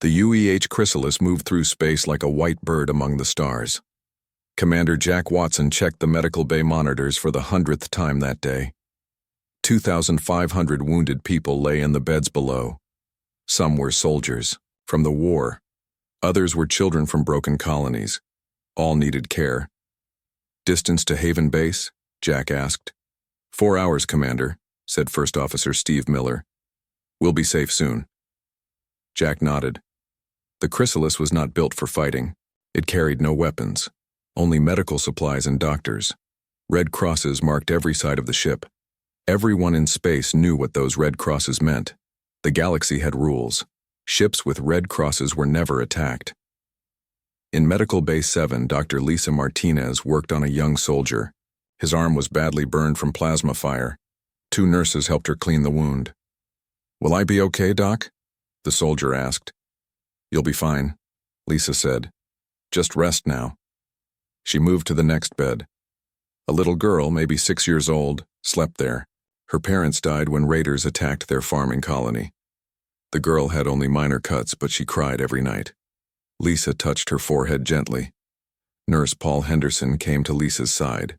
The UEH Chrysalis moved through space like a white bird among the stars. Commander Jack Watson checked the medical bay monitors for the 100th time that day. 2,500 wounded people lay in the beds below. Some were soldiers from the war. Others were children from broken colonies. All needed care. "Distance to Haven Base?" Jack asked. 4 hours, Commander," said First Officer Steve Miller. "We'll be safe soon." Jack nodded. The Chrysalis was not built for fighting. It carried no weapons, only medical supplies and doctors. Red crosses marked every side of the ship. Everyone in space knew what those red crosses meant. The galaxy had rules. Ships with red crosses were never attacked. In Medical Bay 7, Dr. Lisa Martinez worked on a young soldier. His arm was badly burned from plasma fire. 2 nurses helped her clean the wound. "Will I be okay, Doc?" the soldier asked. "You'll be fine," Lisa said. "Just rest now." She moved to the next bed. A little girl, maybe 6 years old, slept there. Her parents died when raiders attacked their farming colony. The girl had only minor cuts, but she cried every night. Lisa touched her forehead gently. Nurse Paul Henderson came to Lisa's side.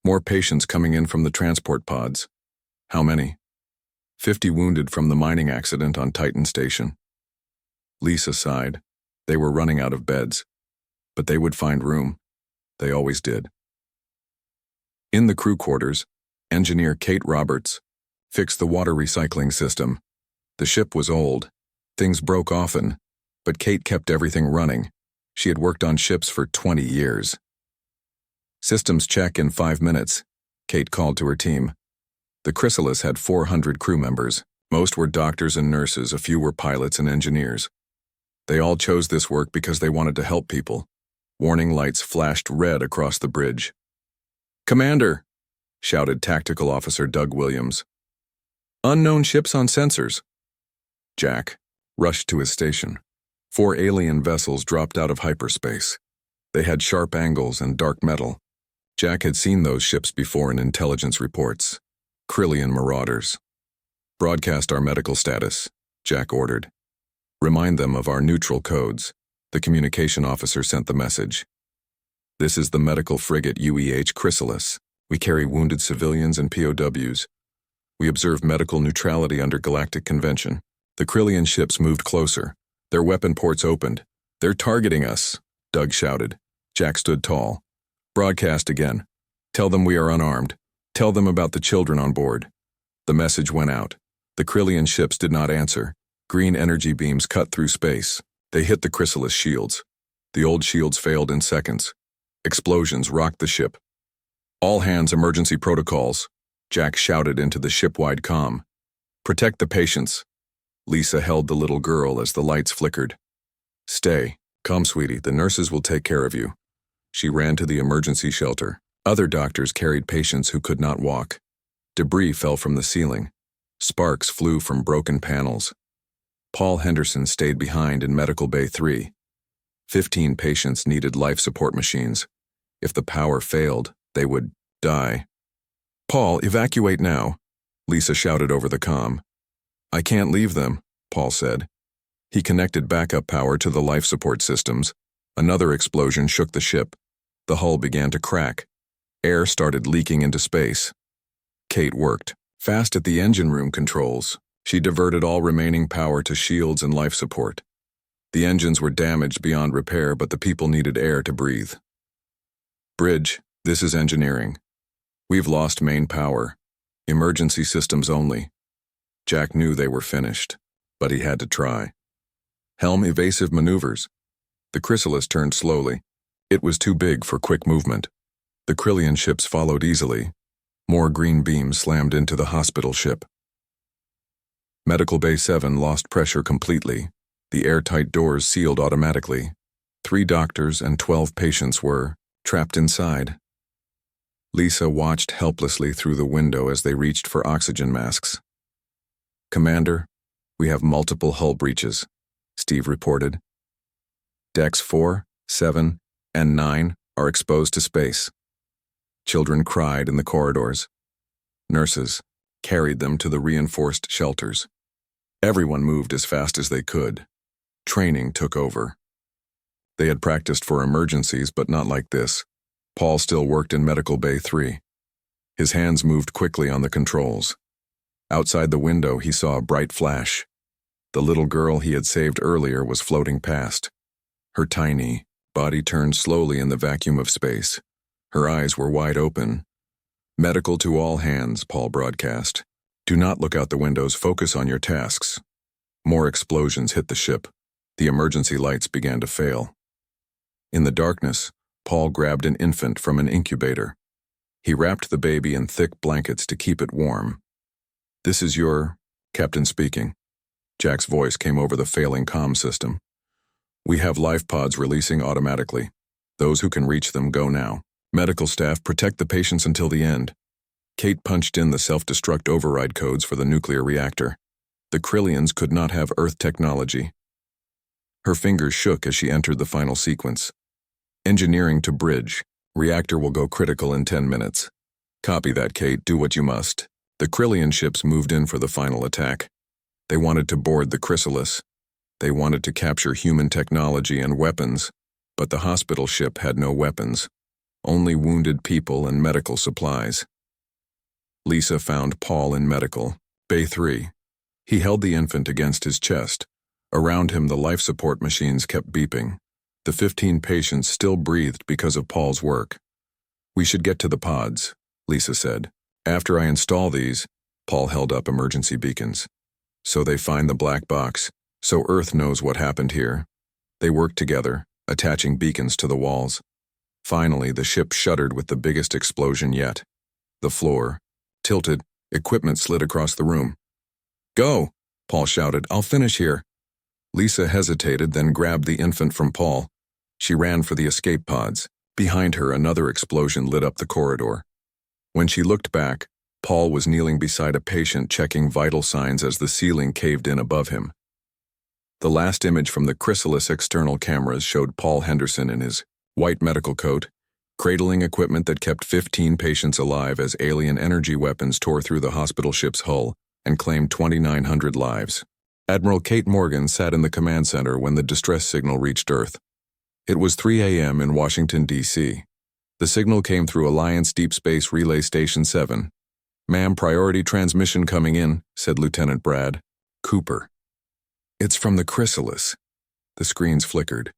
"More patients coming in from the transport pods." "How many?" 50 wounded from the mining accident on Titan Station." Lisa sighed. They were running out of beds. But they would find room. They always did. In the crew quarters, engineer Kate Roberts fixed the water recycling system. The ship was old. Things broke often, but Kate kept everything running. She had worked on ships for 20 years. "Systems check in 5 minutes," Kate called to her team. The Chrysalis had 400 crew members. Most were doctors and nurses, a few were pilots and engineers. They all chose this work because they wanted to help people. Warning lights flashed red across the bridge. "Commander!" shouted Tactical Officer Doug Williams. "Unknown ships on sensors." Jack rushed to his station. 4 alien vessels dropped out of hyperspace. They had sharp angles and dark metal. Jack had seen those ships before in intelligence reports. Krillian marauders. "Broadcast our medical status," Jack ordered. "Remind them of our neutral codes." The communication officer sent the message. "This is the medical frigate UEH Chrysalis. We carry wounded civilians and POWs. We observe medical neutrality under Galactic Convention." The Krillian ships moved closer. Their weapon ports opened. "They're targeting us," Doug shouted. Jack stood tall. "Broadcast again. Tell them we are unarmed. Tell them about the children on board." The message went out. The Krillian ships did not answer. Green energy beams cut through space. They hit the Chrysalis shields. The old shields failed in seconds. Explosions rocked the ship. "All hands emergency protocols," Jack shouted into the ship-wide comm. "Protect the patients." Lisa held the little girl as the lights flickered. "Stay. Come, sweetie, the nurses will take care of you." She ran to the emergency shelter. Other doctors carried patients who could not walk. Debris fell from the ceiling. Sparks flew from broken panels. Paul Henderson stayed behind in Medical Bay 3. 15 patients needed life support machines. If the power failed, they would die. "Paul, evacuate now," Lisa shouted over the comm. "I can't leave them," Paul said. He connected backup power to the life support systems. Another explosion shook the ship. The hull began to crack. Air started leaking into space. Kate worked fast at the engine room controls. She diverted all remaining power to shields and life support. The engines were damaged beyond repair, but the people needed air to breathe. "Bridge, this is engineering. We've lost main power. Emergency systems only." Jack knew they were finished, but he had to try. "Helm evasive maneuvers." The Chrysalis turned slowly. It was too big for quick movement. The Krillian ships followed easily. More green beams slammed into the hospital ship. Medical Bay 7 lost pressure completely. The airtight doors sealed automatically. 3 doctors and 12 patients were trapped inside. Lisa watched helplessly through the window as they reached for oxygen masks. "Commander, we have multiple hull breaches," Steve reported. "Decks 4, 7, and 9 are exposed to space." Children cried in the corridors. Nurses carried them to the reinforced shelters. Everyone moved as fast as they could. Training took over. They had practiced for emergencies, but not like this. Paul still worked in Medical Bay 3. His hands moved quickly on the controls. Outside the window, he saw a bright flash. The little girl he had saved earlier was floating past. Her tiny body turned slowly in the vacuum of space. Her eyes were wide open. "Medical to all hands," Paul broadcast. "Do not look out the windows, focus on your tasks." More explosions hit the ship. The emergency lights began to fail. In the darkness, Paul grabbed an infant from an incubator. He wrapped the baby in thick blankets to keep it warm. "This is your captain speaking." Jack's voice came over the failing comm system. "We have life pods releasing automatically. Those who can reach them go now. Medical staff, protect the patients until the end." Kate punched in the self-destruct override codes for the nuclear reactor. The Krillians could not have Earth technology. Her fingers shook as she entered the final sequence. "Engineering to bridge. Reactor will go critical in 10 minutes. Copy that, Kate. Do what you must." The Krillian ships moved in for the final attack. They wanted to board the Chrysalis. They wanted to capture human technology and weapons, but the hospital ship had no weapons, only wounded people and medical supplies. Lisa found Paul in Medical Bay 3. He held the infant against his chest. Around him, the life support machines kept beeping. The 15 patients still breathed because of Paul's work. "We should get to the pods," Lisa said. "After I install these," Paul held up emergency beacons. "So they find the black box, so Earth knows what happened here." They worked together, attaching beacons to the walls. Finally, the ship shuddered with the biggest explosion yet. The floor tilted, equipment slid across the room. "Go!" Paul shouted. "I'll finish here." Lisa hesitated, then grabbed the infant from Paul. She ran for the escape pods. Behind her, another explosion lit up the corridor. When she looked back, Paul was kneeling beside a patient checking vital signs as the ceiling caved in above him. The last image from the Chrysalis external cameras showed Paul Henderson in his white medical coat, cradling equipment that kept 15 patients alive as alien energy weapons tore through the hospital ship's hull and claimed 2,900 lives. Admiral Kate Morgan sat in the command center when the distress signal reached Earth. It was 3 a.m. in Washington, D.C. The signal came through Alliance Deep Space Relay Station 7. "Ma'am, priority transmission coming in," said Lieutenant Brad Cooper. "It's from the Chrysalis." The screens flickered.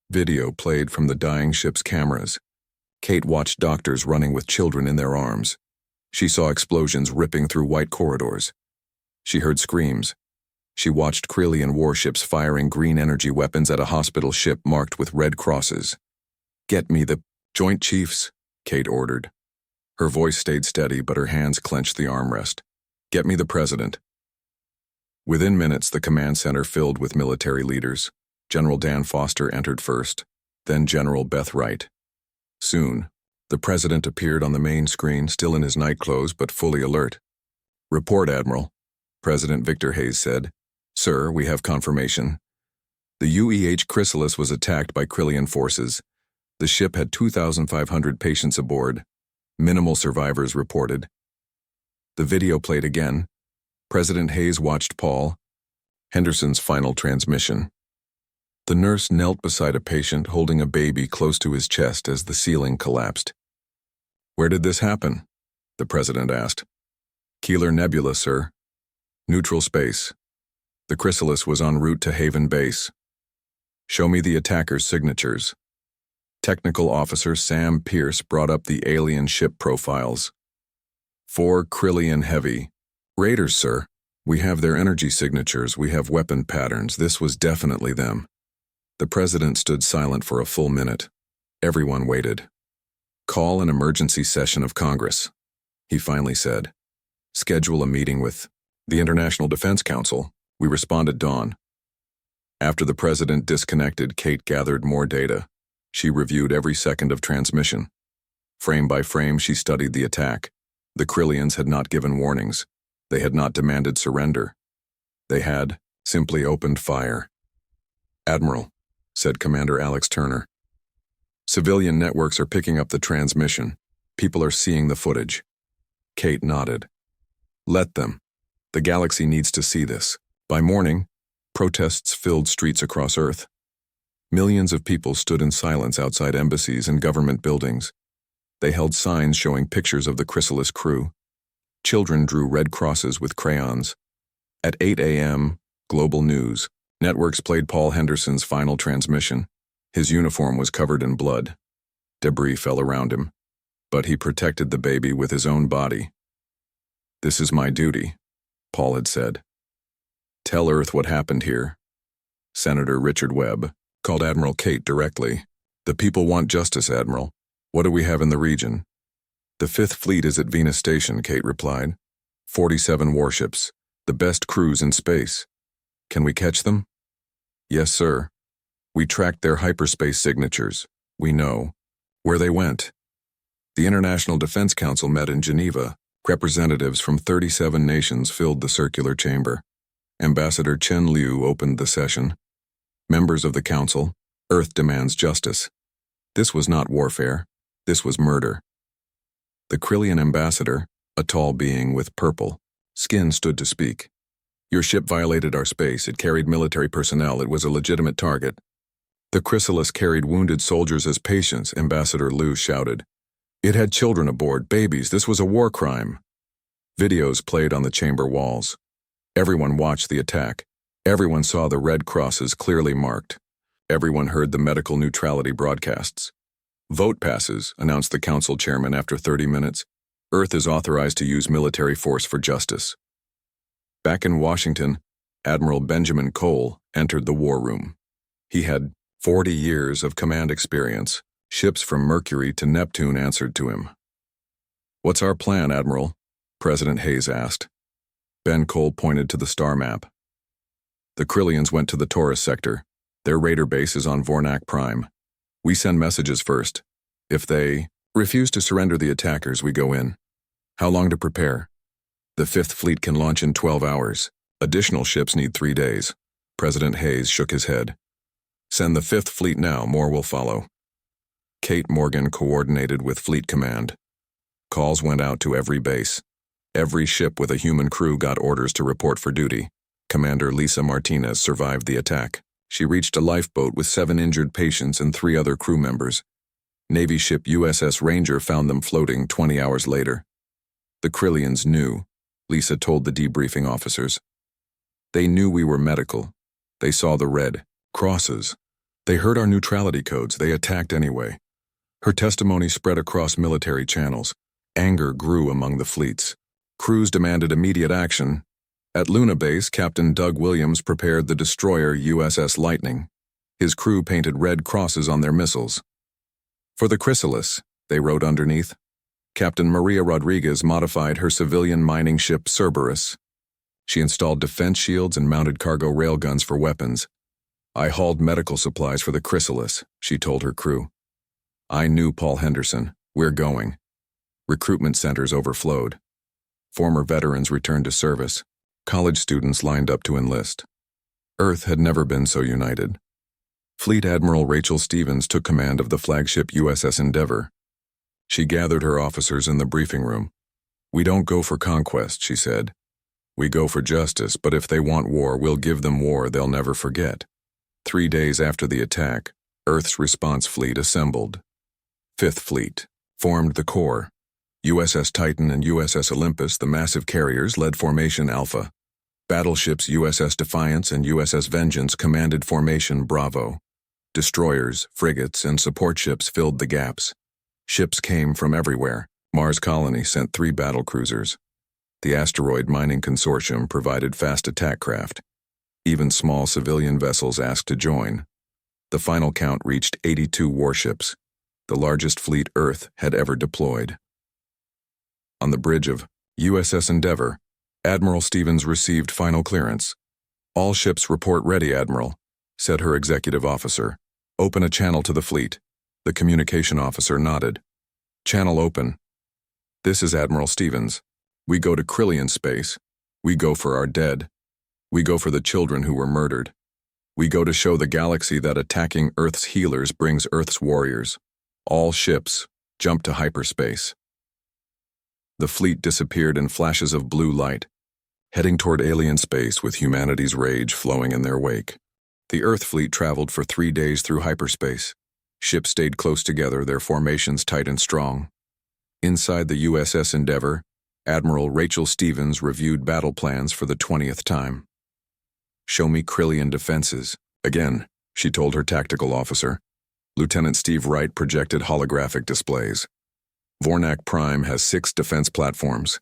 Video played from the dying ship's cameras. Kate watched doctors running with children in their arms. She saw explosions ripping through white corridors. She heard screams. She watched Krillian warships firing green energy weapons at a hospital ship marked with red crosses. "Get me the Joint Chiefs," Kate ordered. Her voice stayed steady, but her hands clenched the armrest. "Get me the President." Within minutes, the command center filled with military leaders. General Dan Foster entered first, then General Beth Wright. Soon, the President appeared on the main screen, still in his nightclothes but fully alert. "Report, Admiral," President Victor Hayes said. "Sir, we have confirmation. The UEH Chrysalis was attacked by Krillian forces. The ship had 2,500 patients aboard. Minimal survivors reported." The video played again. President Hayes watched Paul Henderson's final transmission. The nurse knelt beside a patient holding a baby close to his chest as the ceiling collapsed. "Where did this happen?" the President asked. "Keeler Nebula, sir. Neutral space. The Chrysalis was en route to Haven Base. Show me the attacker's signatures." Technical Officer Sam Pierce brought up the alien ship profiles. 4 Krillian Heavy. "Raiders, sir. We have their energy signatures, we have weapon patterns. This was definitely them." The President stood silent for a full minute. Everyone waited. "Call an emergency session of Congress," he finally said. "Schedule a meeting with the International Defense Council." We responded dawn. After the President disconnected, Kate gathered more data. She reviewed every second of transmission. Frame by frame, she studied the attack. The Krillians had not given warnings. They had not demanded surrender. They had simply opened fire. "Admiral," said Commander Alex Turner, "civilian networks are picking up the transmission. People are seeing the footage." Kate nodded. "Let them. The galaxy needs to see this. By morning, Protests filled streets across Earth. Millions of people stood in silence outside embassies and government buildings. They held signs showing pictures of the Chrysalis crew. Children drew red crosses with crayons. At 8 a.m., global news networks played Paul Henderson's final transmission. His uniform was covered in blood. Debris fell around him, but he protected the baby with his own body. "This is my duty," Paul had said. "Tell Earth what happened here." Senator Richard Webb called Admiral Kate directly. "The people want justice, Admiral. What do we have in the region?" "The Fifth Fleet is at Venus Station," Kate replied. 47 warships, the best crews in space. Can we catch them?" "Yes, sir. We tracked their hyperspace signatures. We know where they went." The International Defense Council met in Geneva. Representatives from 37 nations filled the circular chamber. Ambassador Chen Liu opened the session. "Members of the Council, Earth demands justice." This was not warfare. This was murder. The Krillian ambassador, a tall being with purple skin, stood to speak. "Your ship violated our space. It carried military personnel. It was a legitimate target." "The Chrysalis carried wounded soldiers as patients," Ambassador Liu shouted. "It had children aboard, babies. This was a war crime." Videos played on the chamber walls. Everyone watched the attack. Everyone saw the red crosses clearly marked. Everyone heard the medical neutrality broadcasts. "Vote passes," announced the council chairman after 30 minutes. "Earth is authorized to use military force for justice." Back in Washington, Admiral Benjamin Cole entered the war room. He had 40 years of command experience. Ships from Mercury to Neptune answered to him. "What's our plan, Admiral?" President Hayes asked. Ben Cole pointed to the star map. "The Krillians went to the Taurus sector. Their raider base is on Vornak Prime. We send messages first. If they refuse to surrender the attackers, we go in." "How long to prepare?" "The Fifth Fleet can launch in 12 hours. Additional ships need 3 days. President Hayes shook his head. "Send the Fifth Fleet now, more will follow." Kate Morgan coordinated with Fleet Command. Calls went out to every base. Every ship with a human crew got orders to report for duty. Commander Lisa Martinez survived the attack. She reached a lifeboat with 7 injured patients and 3 other crew members. Navy ship USS Ranger found them floating 20 hours later. "The Krillians knew," Lisa told the debriefing officers. "They knew we were medical. They saw the red crosses. They heard our neutrality codes. They attacked anyway." Her testimony spread across military channels. Anger grew among the fleets. Crews demanded immediate action. At Luna Base, Captain Doug Williams prepared the destroyer USS Lightning. His crew painted red crosses on their missiles. "For the Chrysalis," they wrote underneath. Captain Maria Rodriguez modified her civilian mining ship Cerberus. She installed defense shields and mounted cargo railguns for weapons. "I hauled medical supplies for the Chrysalis," she told her crew. "I knew Paul Henderson. We're going." Recruitment centers overflowed. Former veterans returned to service. College students lined up to enlist. Earth had never been so united. Fleet Admiral Rachel Stevens took command of the flagship USS Endeavour. She gathered her officers in the briefing room. "We don't go for conquest," she said. "We go for justice, but if they want war, we'll give them war they'll never forget." 3 days after the attack, Earth's response fleet assembled. Fifth Fleet formed the core. USS Titan and USS Olympus, the massive carriers, led Formation Alpha. Battleships USS Defiance and USS Vengeance commanded Formation Bravo. Destroyers, frigates, and support ships filled the gaps. Ships came from everywhere. Mars Colony sent 3 battlecruisers. The Asteroid Mining Consortium provided fast attack craft. Even small civilian vessels asked to join. The final count reached 82 warships, the largest fleet Earth had ever deployed. On the bridge of USS Endeavour, Admiral Stevens received final clearance. "All ships report ready, Admiral," said her executive officer. "Open a channel to the fleet." The communication officer nodded. "Channel open." "This is Admiral Stevens. We go to Krillian space. We go for our dead. We go for the children who were murdered. We go to show the galaxy that attacking Earth's healers brings Earth's warriors. All ships, jump to hyperspace." The fleet disappeared in flashes of blue light. heading toward alien space with humanity's rage flowing in their wake. The Earth fleet traveled for 3 days through hyperspace. Ships stayed close together, their formations tight and strong. Inside the USS Endeavour, Admiral Rachel Stevens reviewed battle plans for the 20th time. "Show me Krillian defenses." Again, she told her tactical officer. Lieutenant Steve Wright projected holographic displays. Vornak Prime has 6 defense platforms.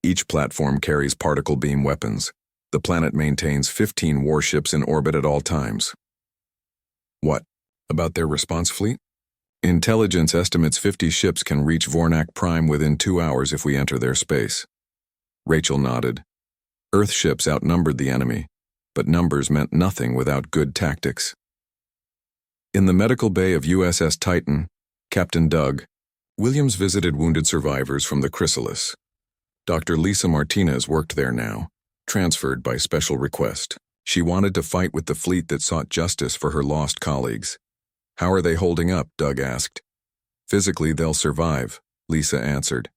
Each platform carries particle beam weapons. The planet maintains 15 warships in orbit at all times. What about their response fleet? Intelligence estimates 50 ships can reach Vornak Prime within 2 hours if we enter their space. Rachel nodded. Earth ships outnumbered the enemy, but numbers meant nothing without good tactics. In the medical bay of USS Titan, Captain Doug Williams visited wounded survivors from the chrysalis. Dr. Lisa Martinez worked there now, transferred by special request. She wanted to fight with the fleet that sought justice for her lost colleagues. "How are they holding up?" Doug asked. "Physically, they'll survive," Lisa answered.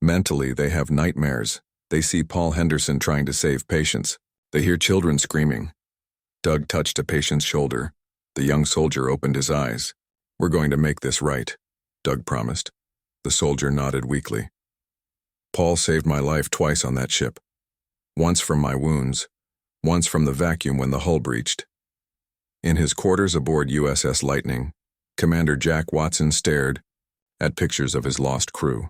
"Mentally, they have nightmares. They see Paul Henderson trying to save patients. They hear children screaming." Doug touched a patient's shoulder. The young soldier opened his eyes. "We're going to make this right," Doug promised. The soldier nodded weakly. "Paul saved my life twice on that ship. Once from my wounds, once from the vacuum when the hull breached." In his quarters aboard USS Lightning, Commander Jack Watson stared at pictures of his lost crew.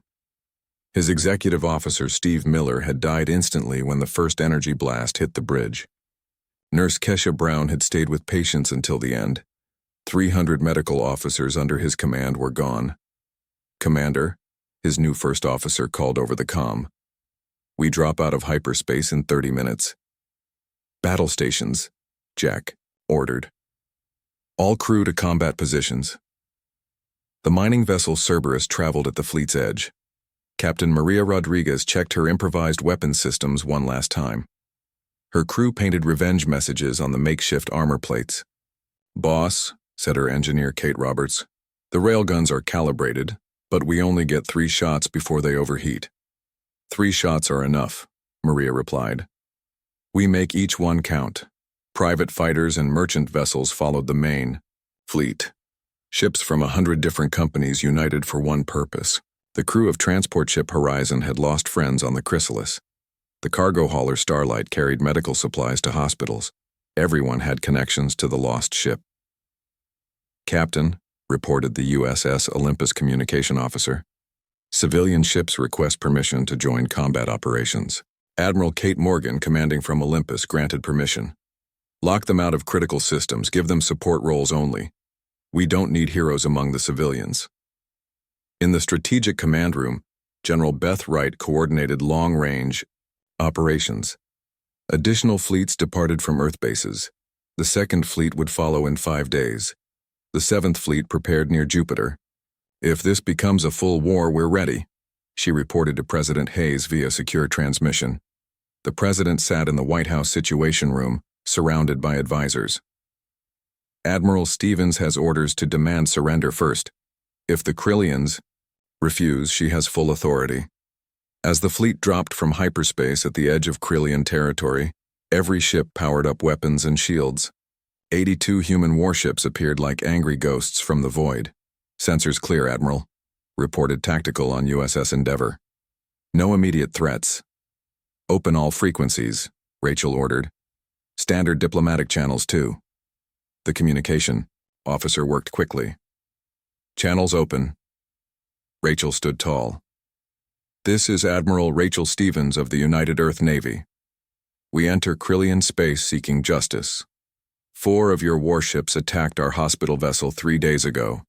His executive officer, Steve Miller, had died instantly when the first energy blast hit the bridge. Nurse Kesha Brown had stayed with patients until the end. 300 medical officers under his command were gone. "Commander," his new first officer called over the comm. "We drop out of hyperspace in 30 minutes. "Battle stations," Jack ordered. "All crew to combat positions." The mining vessel Cerberus traveled at the fleet's edge. Captain Maria Rodriguez checked her improvised weapons systems one last time. Her crew painted revenge messages on the makeshift armor plates. "Boss," said her engineer Kate Roberts, "the railguns are calibrated, but we only get 3 shots before they overheat." "3 shots are enough," Maria replied. "We make each one count." Private fighters and merchant vessels followed the main fleet. Ships from 100 different companies united for one purpose. The crew of transport ship Horizon had lost friends on the chrysalis. The cargo hauler Starlight carried medical supplies to hospitals. Everyone had connections to the lost ship. "Captain," reported the USS Olympus communication officer, "civilian ships request permission to join combat operations." Admiral Kate Morgan, commanding from Olympus, granted permission. "Lock them out of critical systems, give them support roles only. We don't need heroes among the civilians." In the Strategic Command Room, General Beth Wright coordinated long-range operations. Additional fleets departed from Earth bases. The 2nd Fleet would follow in 5 days. The 7th Fleet prepared near Jupiter. "If this becomes a full war, we're ready," she reported to President Hayes via secure transmission. The president sat in the White House Situation Room, surrounded by advisors. "Admiral Stevens has orders to demand surrender first. If the Krillians refuse, she has full authority." As the fleet dropped from hyperspace at the edge of Krillian territory, every ship powered up weapons and shields. 82 human warships appeared like angry ghosts from the void. "Sensors clear, Admiral," reported Tactical on USS Endeavour. "No immediate threats." "Open all frequencies," Rachel ordered. "Standard diplomatic channels, too." The communication officer worked quickly. "Channels open." Rachel stood tall. "This is Admiral Rachel Stevens of the United Earth Navy. We enter Krillian space seeking justice. 4 of your warships attacked our hospital vessel 3 days ago.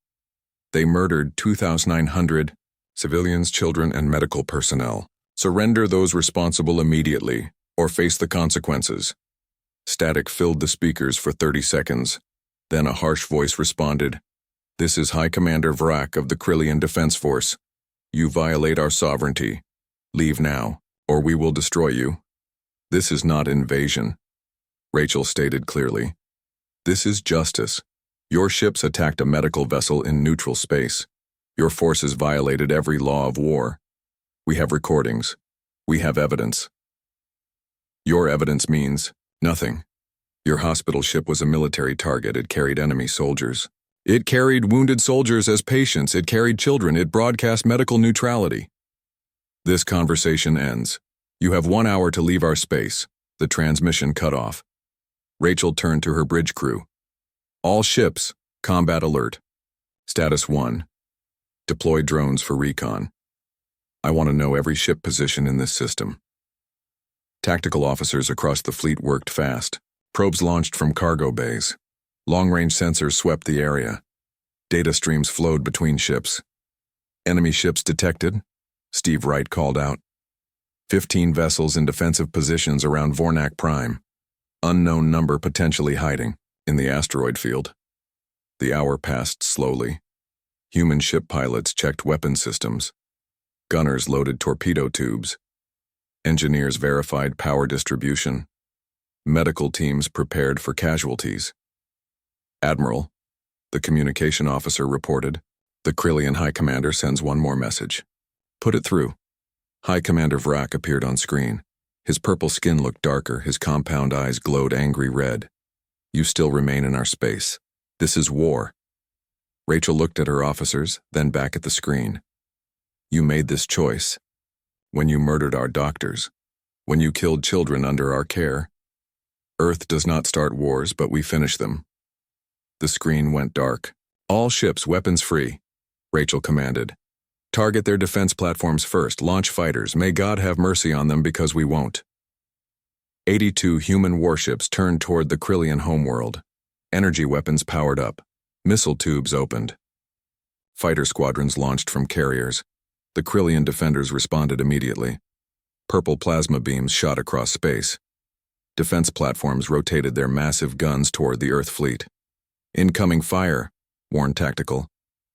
They murdered 2,900 civilians, children, and medical personnel. Surrender those responsible immediately, or face the consequences." Static filled the speakers for 30 seconds. Then a harsh voice responded, "This is High Commander Vrak of the Krillian Defense Force. You violate our sovereignty. Leave now, or we will destroy you." "This is not invasion," Rachel stated clearly. "This is justice. Your ships attacked a medical vessel in neutral space. Your forces violated every law of war. We have recordings. We have evidence." Your evidence means nothing. Your hospital ship was a military target. It carried enemy soldiers. It carried wounded soldiers as patients. It carried children. It broadcast medical neutrality. This conversation ends. You have 1 hour to leave our space. The transmission cut off. Rachel turned to her bridge crew. All ships, combat alert. Status 1. Deploy drones for recon. I want to know every ship position in this system. Tactical officers across the fleet worked fast. Probes launched from cargo bays. Long-range sensors swept the area. Data streams flowed between ships. Enemy ships detected, Steve Wright called out. 15 vessels in defensive positions around Vornak Prime. Unknown number potentially hiding in the asteroid field. The hour passed slowly. Human ship pilots checked weapon systems. Gunners loaded torpedo tubes. Engineers verified power distribution. Medical teams prepared for casualties. Admiral, the communication officer reported, the Krillian High Commander sends one more message. Put it through. High Commander Vrak appeared on screen. His purple skin looked darker, his compound eyes glowed angry red. You still remain in our space. This is war. Rachel looked at her officers, then back at the screen. You made this choice. When you murdered our doctors. When you killed children under our care. Earth does not start wars, but we finish them. The screen went dark. All ships weapons free, Rachel commanded. Target their defense platforms first, launch fighters. May God have mercy on them because we won't. 82 human warships turned toward the Krillian homeworld. Energy weapons powered up. Missile tubes opened. Fighter squadrons launched from carriers. The Krillian defenders responded immediately. Purple plasma beams shot across space. Defense platforms rotated their massive guns toward the Earth fleet. Incoming fire, warned Tactical.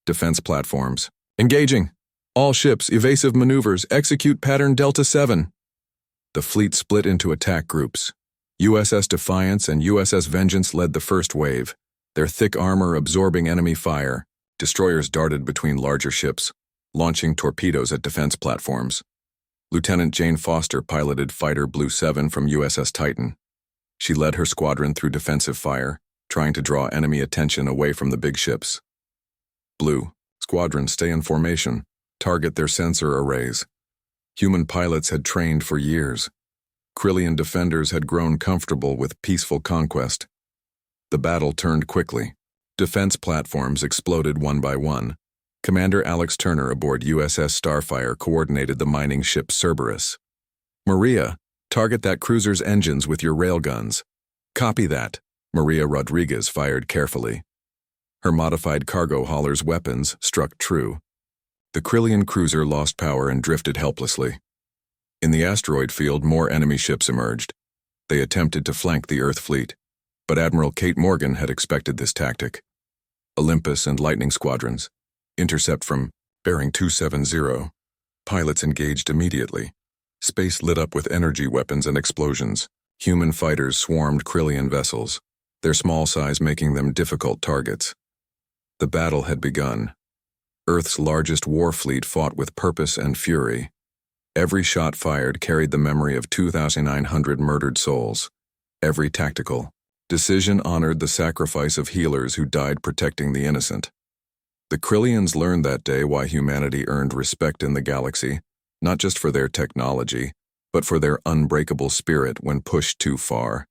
Defense platforms. Engaging! All ships, evasive maneuvers, execute pattern Delta 7. The fleet split into attack groups. USS Defiance and USS Vengeance led the first wave, their thick armor absorbing enemy fire. Destroyers darted between larger ships, launching torpedoes at defense platforms. Lieutenant Jane Foster piloted Fighter Blue 7 from USS Titan. She led her squadron through defensive fire, trying to draw enemy attention away from the big ships. Blue, squadrons stay in formation, target their sensor arrays. Human pilots had trained for years. Krillian defenders had grown comfortable with peaceful conquest. The battle turned quickly. Defense platforms exploded one by one. Commander Alex Turner aboard USS Starfire coordinated the mining ship Cerberus. Maria, target that cruiser's engines with your railguns. Copy that. Maria Rodriguez fired carefully. Her modified cargo hauler's weapons struck true. The Krillian cruiser lost power and drifted helplessly. In the asteroid field, more enemy ships emerged. They attempted to flank the Earth fleet, but Admiral Kate Morgan had expected this tactic. Olympus and Lightning squadrons. Intercept from bearing 270. Pilots engaged immediately. Space lit up with energy weapons and explosions. Human fighters swarmed Krillian vessels, their small size making them difficult targets. The battle had begun. Earth's largest war fleet fought with purpose and fury. Every shot fired carried the memory of 2,900 murdered souls. Every tactical decision honored the sacrifice of healers who died protecting the innocent. The Krillians learned that day why humanity earned respect in the galaxy, not just for their technology, but for their unbreakable spirit when pushed too far.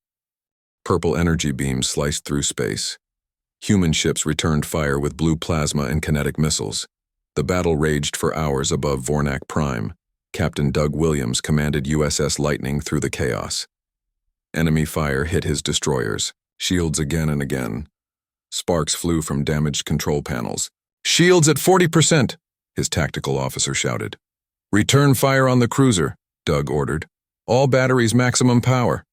Purple energy beams sliced through space. Human ships returned fire with blue plasma and kinetic missiles. The battle raged for hours above Vornak Prime. Captain Doug Williams commanded USS Lightning through the chaos. Enemy fire hit his destroyers, shields again and again. Sparks flew from damaged control panels. Shields at 40%, his tactical officer shouted. Return fire on the cruiser, Doug ordered. All batteries maximum power.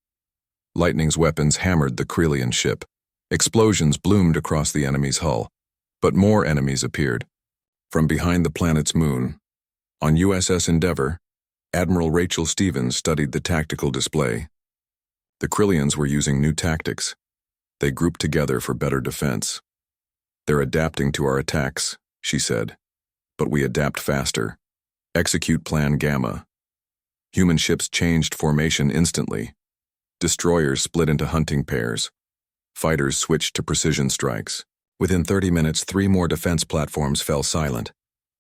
Lightning's weapons hammered the Krillian ship. Explosions bloomed across the enemy's hull, but more enemies appeared. From behind the planet's moon, on USS Endeavour, Admiral Rachel Stevens studied the tactical display. The Krillians were using new tactics. They grouped together for better defense. They're adapting to our attacks, she said, but we adapt faster. Execute Plan Gamma. Human ships changed formation instantly, Destroyers split into hunting pairs. Fighters switched to precision strikes. Within 30 minutes, 3 more defense platforms fell silent.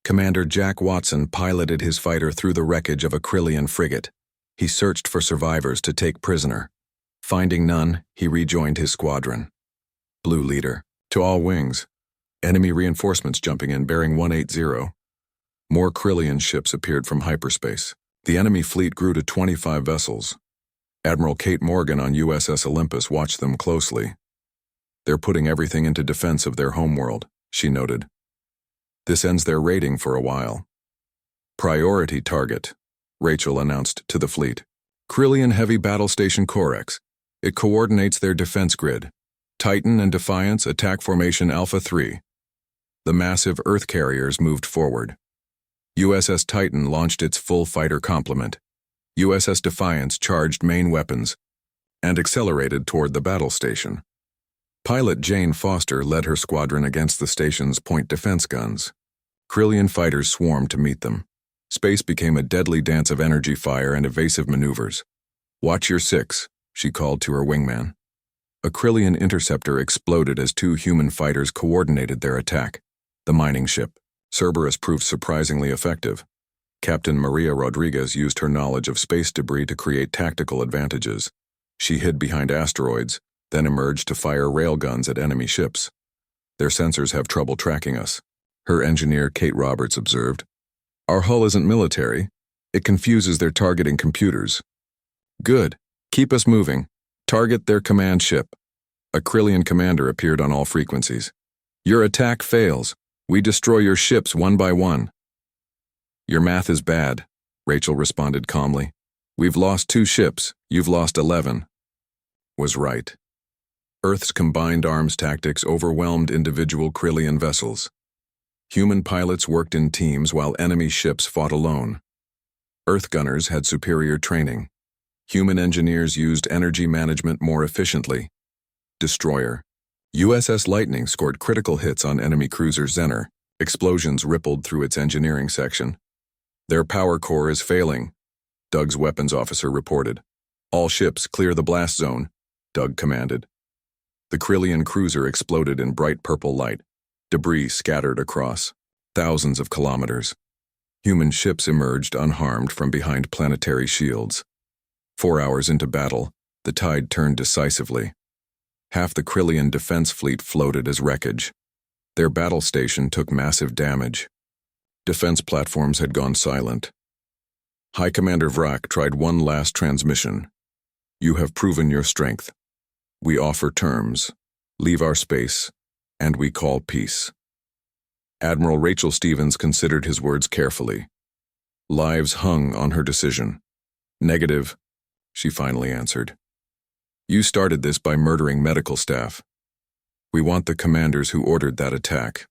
Commander Jack Watson piloted his fighter through the wreckage of a Krillian frigate. He searched for survivors to take prisoner. Finding none, he rejoined his squadron. Blue Leader. To all wings. Enemy reinforcements jumping in, bearing 180. More Krillian ships appeared from hyperspace. The enemy fleet grew to 25 vessels. Admiral Kate Morgan on USS Olympus watched them closely. They're putting everything into defense of their homeworld, she noted. This ends their raiding for a while. Priority target, Rachel announced to the fleet. Krillian Heavy Battle Station Corex. It coordinates their defense grid. Titan and Defiance attack formation Alpha 3. The massive Earth carriers moved forward. USS Titan launched its full fighter complement. USS Defiance charged main weapons and accelerated toward the battle station. Pilot Jane Foster led her squadron against the station's point defense guns. Krillian fighters swarmed to meet them. Space became a deadly dance of energy fire and evasive maneuvers. Watch your 6, she called to her wingman. A Krillian interceptor exploded as 2 human fighters coordinated their attack. The mining ship, Cerberus, proved surprisingly effective. Captain Maria Rodriguez used her knowledge of space debris to create tactical advantages. She hid behind asteroids, then emerged to fire railguns at enemy ships. Their sensors have trouble tracking us, her engineer Kate Roberts observed. Our hull isn't military. It confuses their targeting computers. Good. Keep us moving. Target their command ship. A Krillian commander appeared on all frequencies. Your attack fails. We destroy your ships one by one. Your math is bad, Rachel responded calmly. We've lost 2 ships. You've lost 11. Was right. Earth's combined arms tactics overwhelmed individual Krillian vessels. Human pilots worked in teams while enemy ships fought alone. Earth gunners had superior training. Human engineers used energy management more efficiently. Destroyer. USS Lightning scored critical hits on enemy cruiser Zener. Explosions rippled through its engineering section. Their power core is failing, Doug's weapons officer reported. All ships clear the blast zone, Doug commanded. The Krillian cruiser exploded in bright purple light. Debris scattered across thousands of kilometers. Human ships emerged unharmed from behind planetary shields. 4 hours into battle, the tide turned decisively. Half the Krillian defense fleet floated as wreckage. Their battle station took massive damage. Defense platforms had gone silent. High Commander Vrak tried one last transmission. You have proven your strength. We offer terms. Leave our space, and we call peace. Admiral Rachel Stevens considered his words carefully. Lives hung on her decision. Negative, she finally answered. You started this by murdering medical staff. We want the commanders who ordered that attack.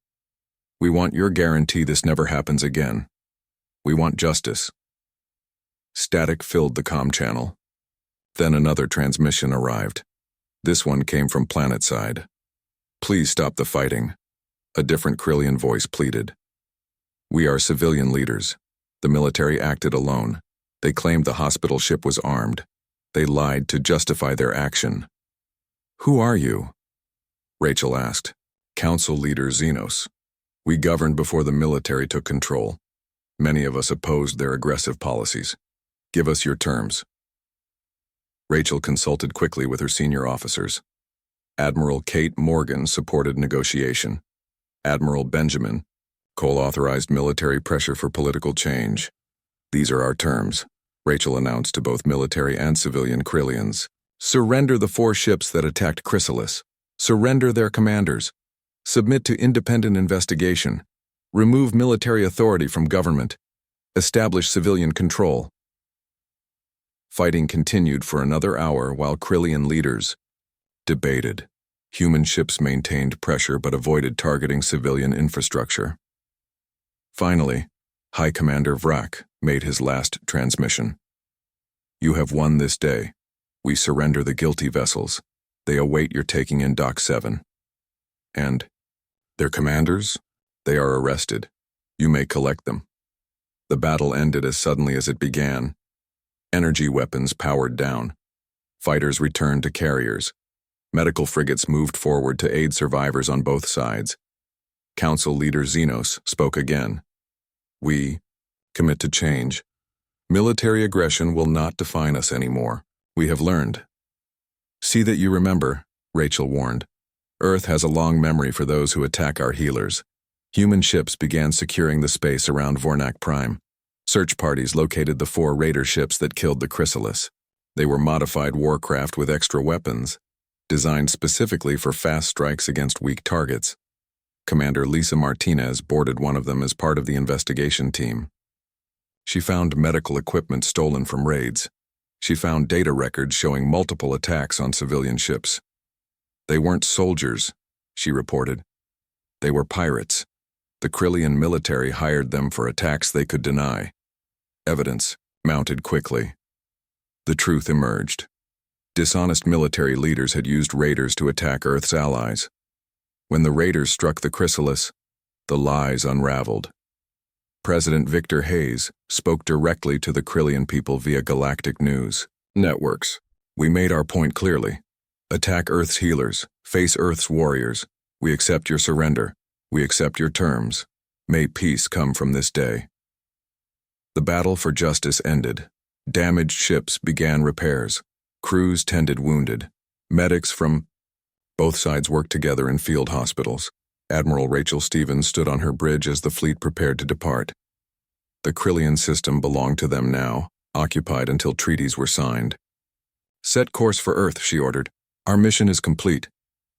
We want your guarantee this never happens again. We want justice. Static filled the comm channel. Then another transmission arrived. This one came from planetside. Please stop the fighting, a different Krillian voice pleaded. We are civilian leaders. The military acted alone. They claimed the hospital ship was armed. They lied to justify their action. Who are you? Rachel asked. Council leader Xenos. We governed before the military took control. Many of us opposed their aggressive policies. Give us your terms. Rachel consulted quickly with her senior officers. Admiral Kate Morgan supported negotiation. Admiral Benjamin, Cole authorized military pressure for political change. These are our terms, Rachel announced to both military and civilian Krillians. Surrender the 4 ships that attacked Chrysalis. Surrender their commanders. Submit to independent investigation. Remove military authority from government. Establish civilian control. Fighting continued for another hour while Krillian leaders debated. Human ships maintained pressure but avoided targeting civilian infrastructure. Finally, High Commander Vrak made his last transmission. You have won this day. We surrender the guilty vessels. They await your taking in Dock 7. And their commanders? They are arrested. You may collect them. The battle ended as suddenly as it began. Energy weapons powered down. Fighters returned to carriers. Medical frigates moved forward to aid survivors on both sides. Council leader Xenos spoke again. We commit to change. Military aggression will not define us anymore. We have learned. See that you remember, Rachel warned. Earth has a long memory for those who attack our healers. Human ships began securing the space around Vornak Prime. Search parties located the 4 raider ships that killed the Chrysalis. They were modified warcraft with extra weapons, designed specifically for fast strikes against weak targets. Commander Lisa Martinez boarded one of them as part of the investigation team. She found medical equipment stolen from raids. She found data records showing multiple attacks on civilian ships. They weren't soldiers, she reported. They were pirates. The Krillian military hired them for attacks they could deny. Evidence mounted quickly. The truth emerged. Dishonest military leaders had used raiders to attack Earth's allies. When the raiders struck the Chrysalis, the lies unraveled. President Victor Hayes spoke directly to the Krillian people via Galactic News networks. We made our point clearly. Attack Earth's healers. Face Earth's warriors. We accept your surrender. We accept your terms. May peace come from this day. The battle for justice ended. Damaged ships began repairs. Crews tended wounded. Medics from both sides worked together in field hospitals. Admiral Rachel Stevens stood on her bridge as the fleet prepared to depart. The Krillian system belonged to them now, occupied until treaties were signed. Set course for Earth, she ordered. Our mission is complete.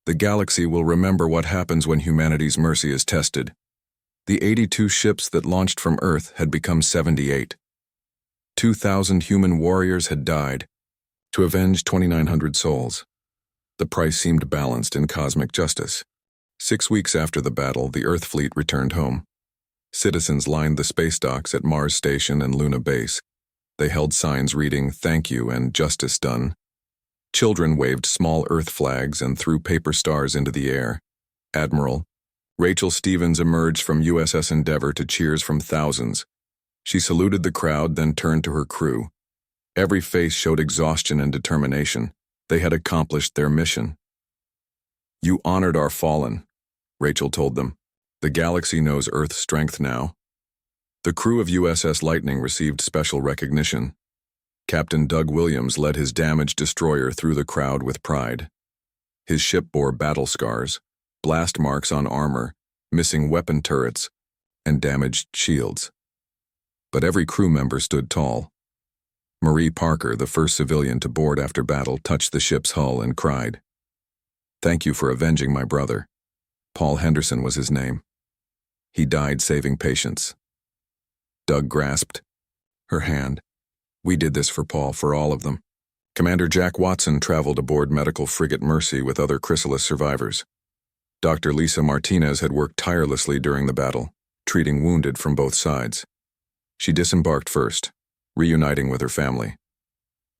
The galaxy will remember what happens when humanity's mercy is tested. The 82 ships that launched from Earth had become 78. 2,000 human warriors had died to avenge 2,900 souls. The price seemed balanced in cosmic justice. 6 weeks after the battle, the Earth fleet returned home. Citizens lined the space docks at Mars Station and Luna Base. They held signs reading, "Thank you" and "Justice done." Children waved small Earth flags and threw paper stars into the air. Admiral Rachel Stevens emerged from USS Endeavour to cheers from thousands. She saluted the crowd, then turned to her crew. Every face showed exhaustion and determination. They had accomplished their mission. You honored our fallen, Rachel told them. The galaxy knows Earth's strength now. The crew of USS Lightning received special recognition. Captain Doug Williams led his damaged destroyer through the crowd with pride. His ship bore battle scars, blast marks on armor, missing weapon turrets, and damaged shields. But every crew member stood tall. Marie Parker, the first civilian to board after battle, touched the ship's hull and cried, "Thank you for avenging my brother." Paul Henderson was his name. He died saving patients. Doug grasped her hand. "We did this for Paul, for all of them." Commander Jack Watson traveled aboard medical frigate Mercy with other Chrysalis survivors. Dr. Lisa Martinez had worked tirelessly during the battle, treating wounded from both sides. She disembarked first, reuniting with her family.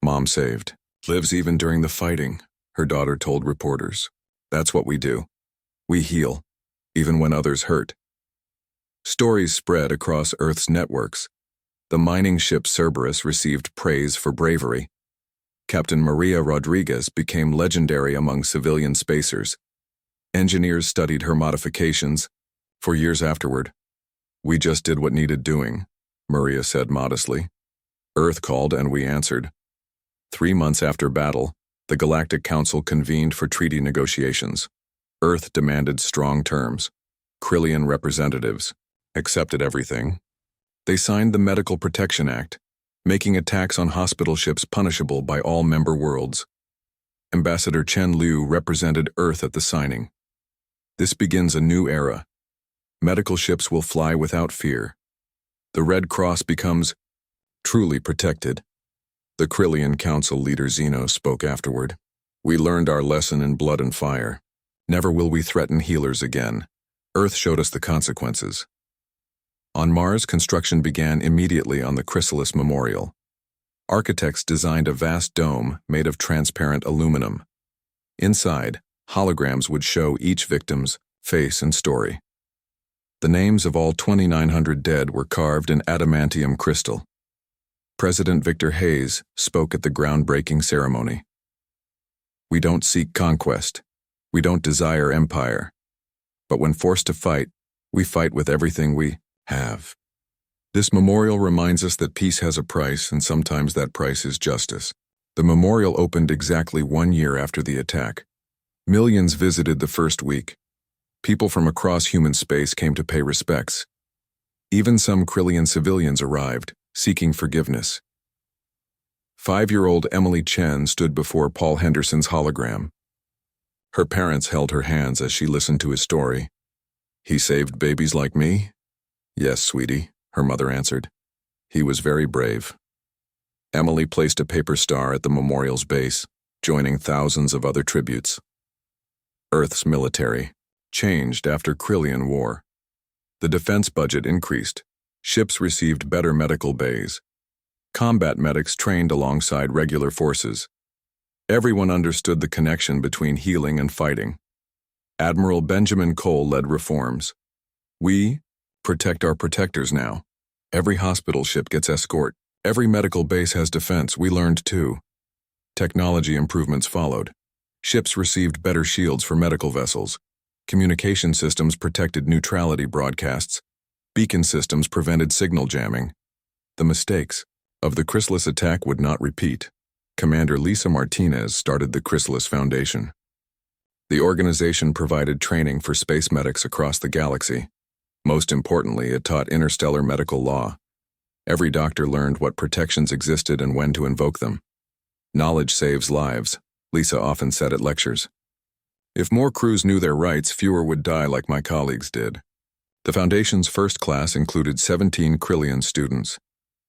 Mom saved. Lives even during the fighting, her daughter told reporters. That's what we do. We heal, even when others hurt. Stories spread across Earth's networks. The mining ship Cerberus received praise for bravery. Captain Maria Rodriguez became legendary among civilian spacers. Engineers studied her modifications for years afterward. We just did what needed doing, Maria said modestly. Earth called and we answered. 3 months after battle, the Galactic Council convened for treaty negotiations. Earth demanded strong terms. Krillian representatives accepted everything. They signed the Medical Protection Act, making attacks on hospital ships punishable by all member worlds. Ambassador Chen Liu represented Earth at the signing. This begins a new era. Medical ships will fly without fear. The Red Cross becomes truly protected. The Krillian Council leader Xeno spoke afterward. We learned our lesson in blood and fire. Never will we threaten healers again. Earth showed us the consequences. On Mars, construction began immediately on the Chrysalis Memorial. Architects designed a vast dome made of transparent aluminum. Inside, holograms would show each victim's face and story. The names of all 2,900 dead were carved in adamantium crystal. President Victor Hayes spoke at the groundbreaking ceremony. We don't seek conquest. We don't desire empire. But when forced to fight, we fight with everything we have. This memorial reminds us that peace has a price, and sometimes that price is justice. The memorial opened exactly 1 year after the attack. Millions visited the first week. People from across human space came to pay respects. Even some Krillian civilians arrived, seeking forgiveness. 5-year-old Emily Chen stood before Paul Henderson's hologram. Her parents held her hands as she listened to his story. "He saved babies like me?" "Yes, sweetie," her mother answered. "He was very brave." Emily placed a paper star at the memorial's base, joining thousands of other tributes. Earth's military changed after Krillian War. The defense budget increased. Ships received better medical bays. Combat medics trained alongside regular forces. Everyone understood the connection between healing and fighting. Admiral Benjamin Cole led reforms. We protect our protectors now. Every hospital ship gets escort. Every medical base has defense. We learned too. Technology improvements followed. Ships received better shields for medical vessels. Communication systems protected neutrality broadcasts. Beacon systems prevented signal jamming. The mistakes of the Chrysalis attack would not repeat. Commander Lisa Martinez started the Chrysalis Foundation. The organization provided training for space medics across the galaxy. Most importantly, it taught interstellar medical law. Every doctor learned what protections existed and when to invoke them. "Knowledge saves lives," Lisa often said at lectures. "If more crews knew their rights, fewer would die like my colleagues did." The Foundation's first class included 17 Krillian students.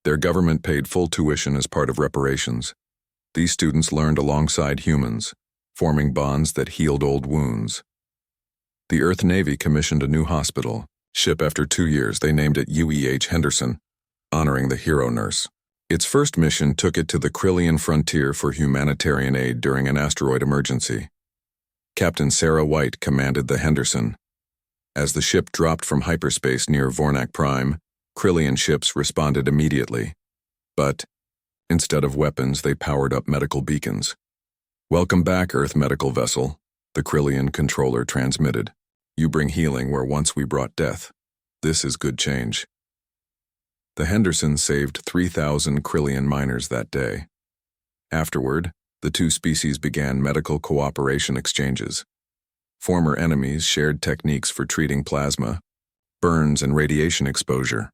Their government paid full tuition as part of reparations. These students learned alongside humans, forming bonds that healed old wounds. The Earth Navy commissioned a new hospital. Ship after 2 years, they named it UEH Henderson, honoring the hero nurse. Its first mission took it to the Krillian frontier for humanitarian aid during an asteroid emergency. Captain Sarah White commanded the Henderson. As the ship dropped from hyperspace near Vornak Prime, Krillian ships responded immediately. But instead of weapons, they powered up medical beacons. "Welcome back, Earth medical vessel," the Krillian controller transmitted. "You bring healing where once we brought death. This is good change." The Henderson saved 3,000 Krillian miners that day. Afterward, the two species began medical cooperation exchanges. Former enemies shared techniques for treating plasma, burns, and radiation exposure.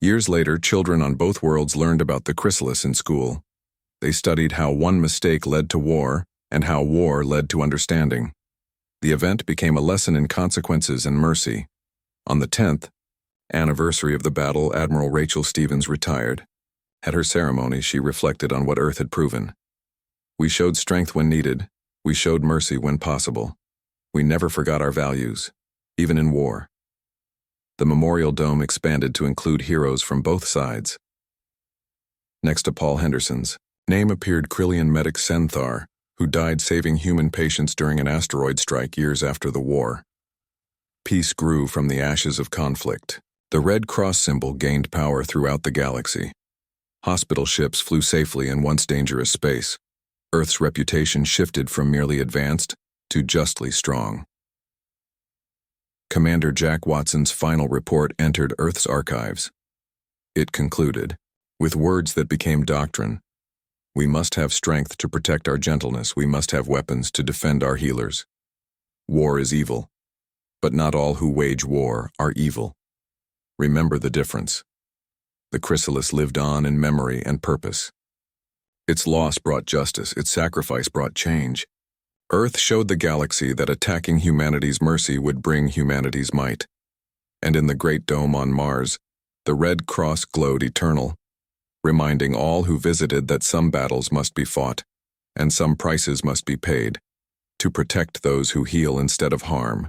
Years later, children on both worlds learned about the chrysalis in school. They studied how one mistake led to war and how war led to understanding. The event became a lesson in consequences and mercy. On the 10th anniversary of the battle, Admiral Rachel Stevens retired. At her ceremony, she reflected on what Earth had proven. "We showed strength when needed. We showed mercy when possible. We never forgot our values, even in war." The memorial dome expanded to include heroes from both sides. Next to Paul Henderson's name appeared Krillian medic Senthar, who died saving human patients during an asteroid strike years after the war. Peace grew from the ashes of conflict. The Red Cross symbol gained power throughout the galaxy. Hospital ships flew safely in once dangerous space. Earth's reputation shifted from merely advanced to justly strong. Commander Jack Watson's final report entered Earth's archives. It concluded, with words that became doctrine: "We must have strength to protect our gentleness. We must have weapons to defend our healers. War is evil, but not all who wage war are evil. Remember the difference." The chrysalis lived on in memory and purpose. Its loss brought justice. Its sacrifice brought change. Earth showed the galaxy that attacking humanity's mercy would bring humanity's might. And in the Great Dome on Mars, the Red Cross glowed eternal, reminding all who visited that some battles must be fought, and some prices must be paid, to protect those who heal instead of harm.